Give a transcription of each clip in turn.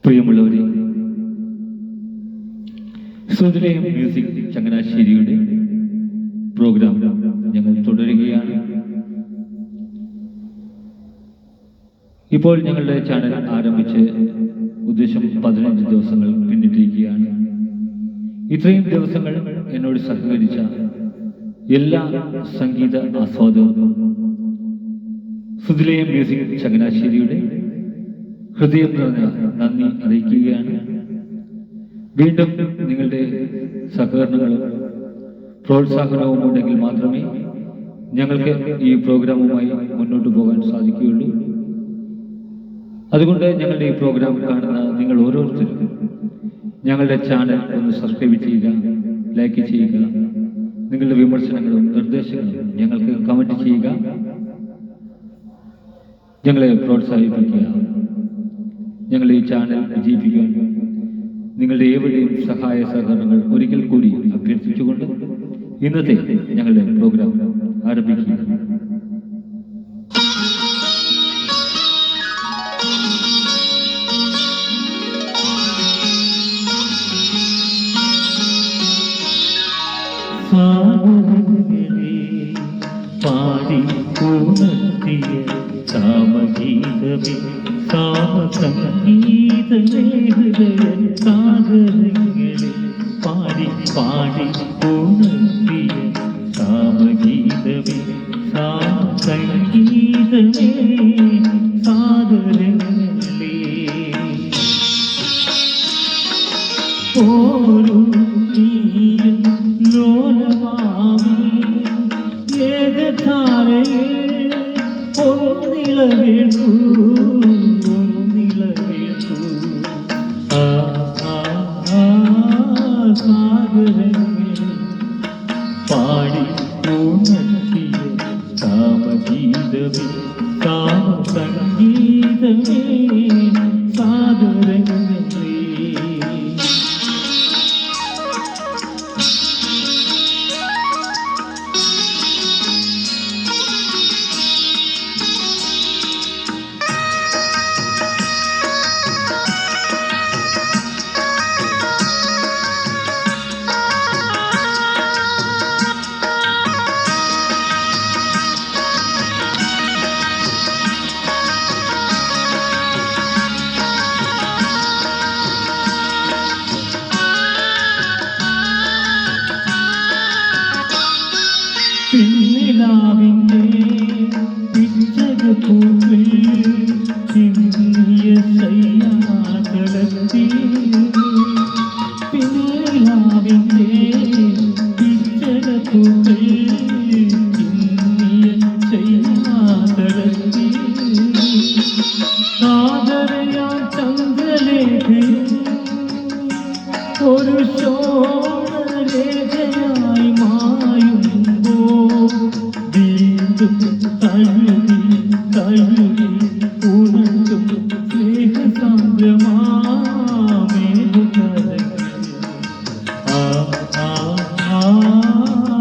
പ്രിയമുള്ളവരെ, സുധിലയം music ചങ്ങനാശ്ശേരിയുടെ programme ഞങ്ങൾ തുടരുകയാണ്. ഇപ്പോൾ ഞങ്ങളുടെ ചാനൽ ആരംഭിച്ച് ഉദ്ദേശം 15 ദിവസങ്ങൾ പിന്നിട്ടിരിക്കുകയാണ്. ഇത്രയും ദിവസങ്ങൾ എന്നോട് സഹകരിച്ച എല്ലാ സംഗീത ആസ്വാദകർക്കും സുധിലയം മ്യൂസിക് ചങ്ങനാശ്ശേരിയുടെ ഹൃദയം നിറഞ്ഞ നന്ദി അറിയിക്കുകയാണ്. വീണ്ടും നിങ്ങളുടെ സഹകരണങ്ങളും പ്രോത്സാഹനവും ഉണ്ടെങ്കിൽ മാത്രമേ ഞങ്ങൾക്ക് ഈ പ്രോഗ്രാമുമായി മുന്നോട്ട് പോകാൻ സാധിക്കുകയുള്ളൂ. അതുകൊണ്ട് ഞങ്ങളുടെ ഈ പ്രോഗ്രാം കാണുന്ന നിങ്ങൾ ഓരോരുത്തരും ഞങ്ങളുടെ ചാനൽ ഒന്ന് സബ്സ്ക്രൈബ് ചെയ്യുക, ലൈക്ക് ചെയ്യുക. നിങ്ങളുടെ വിമർശനങ്ങളും നിർദ്ദേശങ്ങളും ഞങ്ങൾക്ക് കമന്റ് ചെയ്യുക, ഞങ്ങളെ പ്രോത്സാഹിപ്പിക്കുക. ഞങ്ങളുടെ ഈ ചാനൽ വിജയിപ്പിക്കാൻ നിങ്ങളുടെ ഏവരുടെയും സഹായ സഹകരണങ്ങൾ ഒരിക്കൽ കൂടി അഭ്യർത്ഥിച്ചുകൊണ്ട് ഇന്നത്തെ ഞങ്ങളുടെ പ്രോഗ്രാം ആരംഭിക്കുക. പാടി ഉണർത്തിയ സാമഗീതമേ, സാമസംഗീതമേ, ഹൃദയ സാഗരങ്ങളെ പാടി പാടി ഉണർത്തിയ സാമഗീതമേ, സാമസംഗീതമേ, സാഗരങ്ങളെ ഓരോ നീയും ലോലമാമി ഏകധാരയെ ഒന്നിളവേക്കൂ ഒന്നിളവേക്കൂ സാഗരങ്ങൾ പാടി ഉണർത്തിയ സാമഗീതമേ, സാമസംഗീതമേ, സാഗരങ്ങളേ പിന്നിലാവിൻ്റെ പിച്ചകപ്പൂക്കൾ ചിന്നിയ ശയ്യാതലത്തിൽ, പിന്നിലാവിൻ്റെ പിച്ചകപ്പൂക്കൾ ചിന്നിയ ശയ്യാതലത്തിൽ, ആദരയാം ചന്ദ്രലേഖയും ഒരു ശോഭരേഖയായി മായുമ്പോ വീണ്ടും തഴുകി തഴുകി ഉണർത്തും സ്നേഹസാന്ദ്രമാമേഘകരങ്ങൾ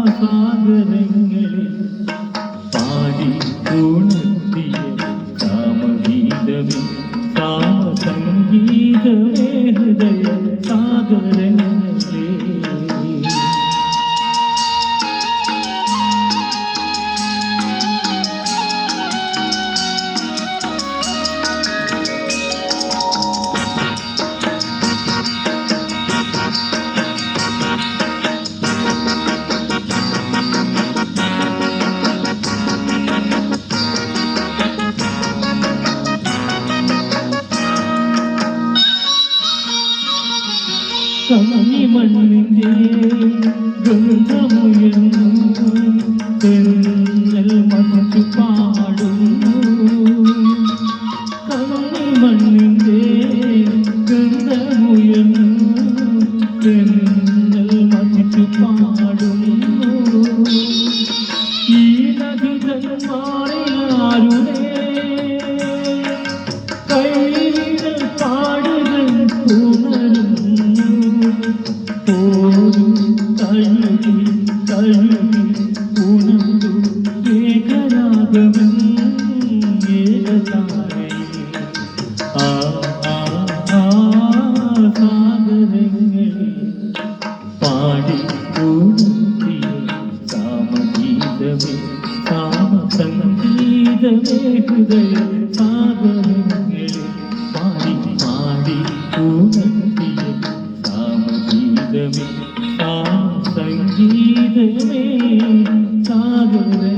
സാഗരങ്ങളിൽ പാടി ഉണർത്തിയ സാമഗീതമേ, സാമസംഗീതമേ, ഹൃദയ സാഗരങ്ങളേ കന്നിമണ്ണിൻ്റെ ഗന്ധമുയർന്നു തെന്നൽ മധു പാടുന്നു, കന്നിമണ്ണിൻ്റെ ഗന്ധമുയർന്നു തെന്നൽ മധു പാടുന്നു, ഈ നദിതന്മാരിലാരുടെ കൈവിരൽ പാടുകൾ ഉണരുന്നു, തഴുകി തഴുകി ഉണർന്നു ഏകരാഗമൻ ഏകതാരയിൽ പാടി ഉണർത്തിയ സാമഗീതമേ സാമസംഗീതമേ ഹൃദയ സാഗരങ്ങളിൽ പാടി പാടി ഉണർത്തിയ സാമഗീതമേ സാമസംഗീതമേ സാഗര